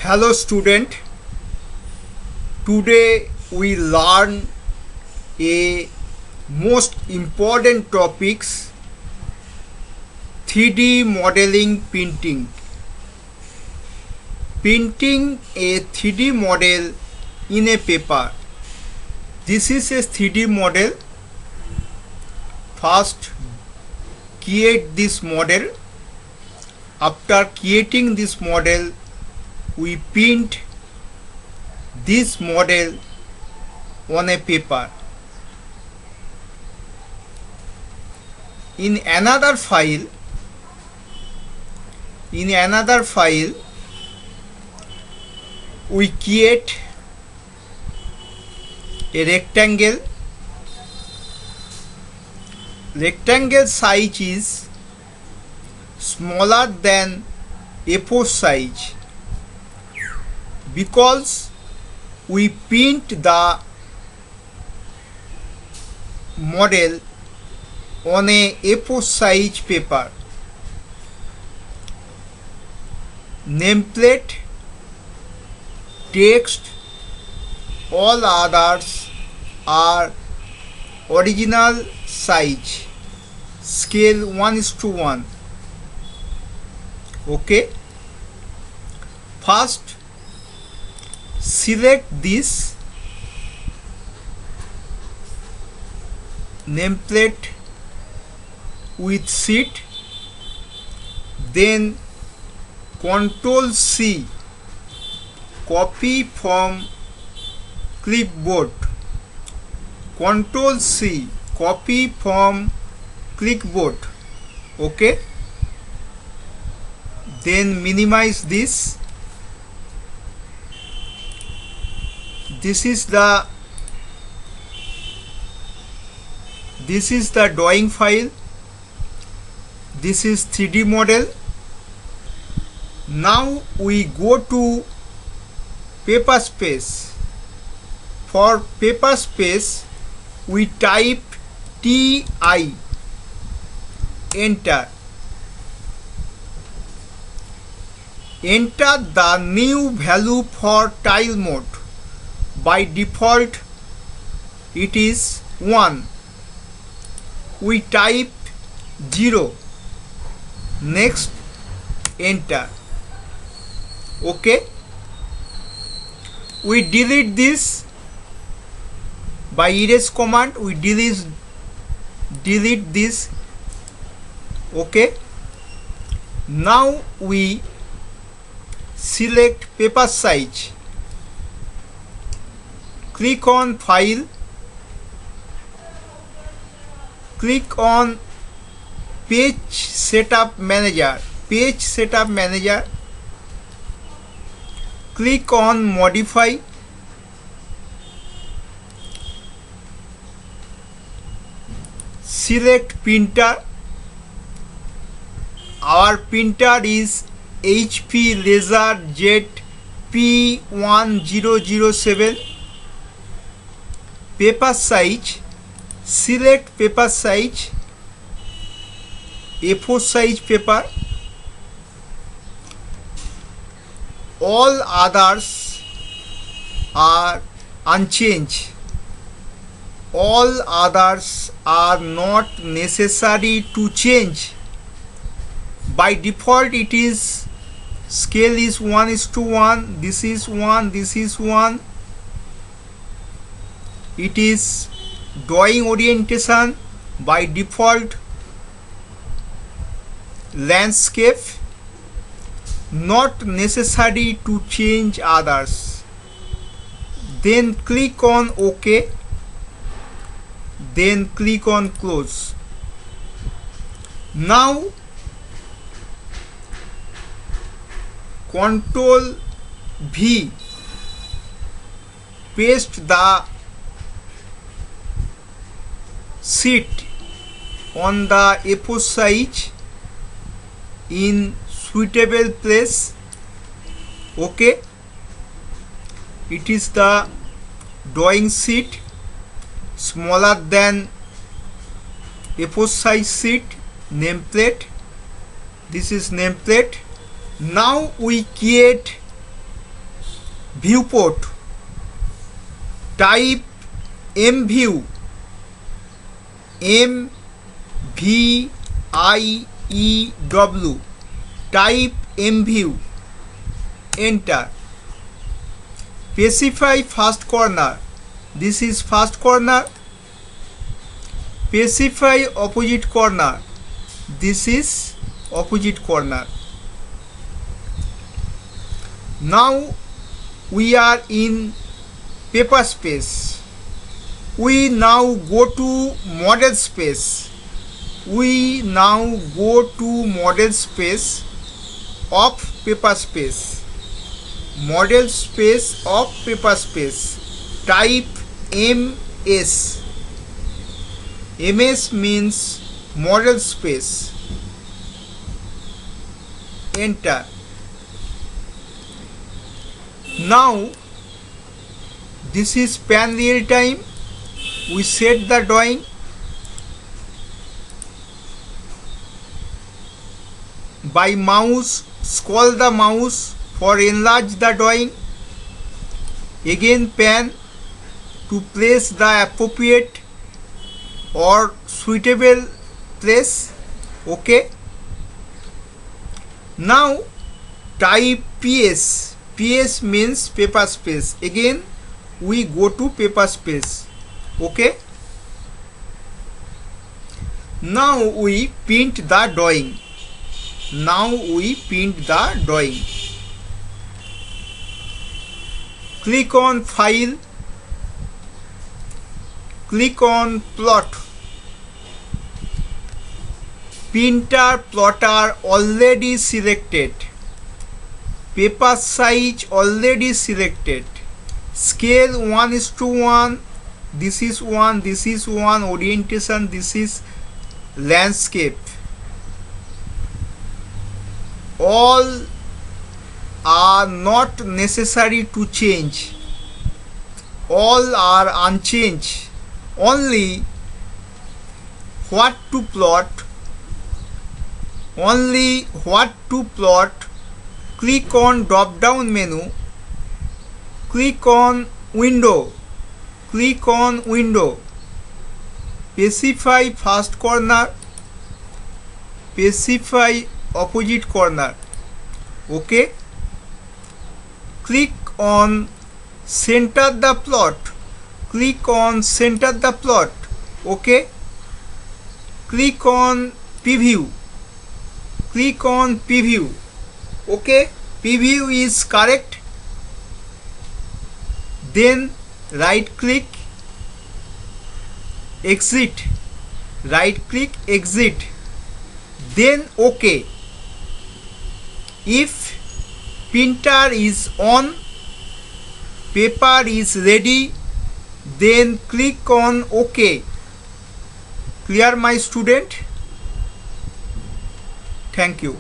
Hello student, today we learn a most important topics 3D modeling printing. Printing a 3D model in a paper. This is a 3D model. First create this model. After creating this model, we print this model on a paper. In another file, we create a rectangle. Rectangle size is smaller than A4 size because we print the model on a A4 size paper. Nameplate, text, all others are original size, scale 1:1. Okay. First, select this nameplate with sheet, then Ctrl C, copy from clipboard. Ctrl C, copy from clipboard. Okay. Then minimize this. This is the drawing file. This is 3D model. Now we go to paper space. For paper space, we type TI, enter. Enter the new value for tile mode. By default, it is 1. We type 0. Next, enter. Okay. We delete this by erase command. We delete this. Okay. Now we select paper size. Click on file. Click on page setup manager. Click on modify. Select printer. Our printer is HP LaserJet P1007. Paper size, select paper size, A4 size paper. All others are unchanged. All others are not necessary to change. By default, it is scale is 1:1. This is 1. This is 1. It is drawing orientation. By default, landscape. Not necessary to change others. Then click on OK. Then click on close. Now Ctrl V, paste the sheet on the A4 size in suitable place. Okay. It is the drawing sheet, smaller than A4 size sheet. Nameplate. This is nameplate. Now we create viewport, type mview, mview, type mview, enter. Specify first corner, this is first corner. Specify opposite corner, this is opposite corner. Now we are in paper space. We now go to model space. We now go to model space of paper space. Model space of paper space. Type MS. MS means model space. Enter. Now this is pan real time. We set the drawing. By mouse, scroll the mouse for enlarge the drawing. Again pan to place the appropriate or suitable place. Okay. Now type PS. PS means paper space. Again we go to paper space. Okay. Now we print the drawing. Click on file, click on plot. Printer plotter already selected. Paper size already selected. Scale 1:1. This is 1, this is 1. Orientation, this is landscape. All are not necessary to change. All are unchanged. Only what to plot. Click on drop down menu. Click on window. Specify first corner. Specify opposite corner. Okay. Click on center the plot. Okay. Click on preview. Okay. Preview is correct. Then right click, exit. Then OK. If printer is on, paper is ready, then click on OK. Clear, my student? Thank you.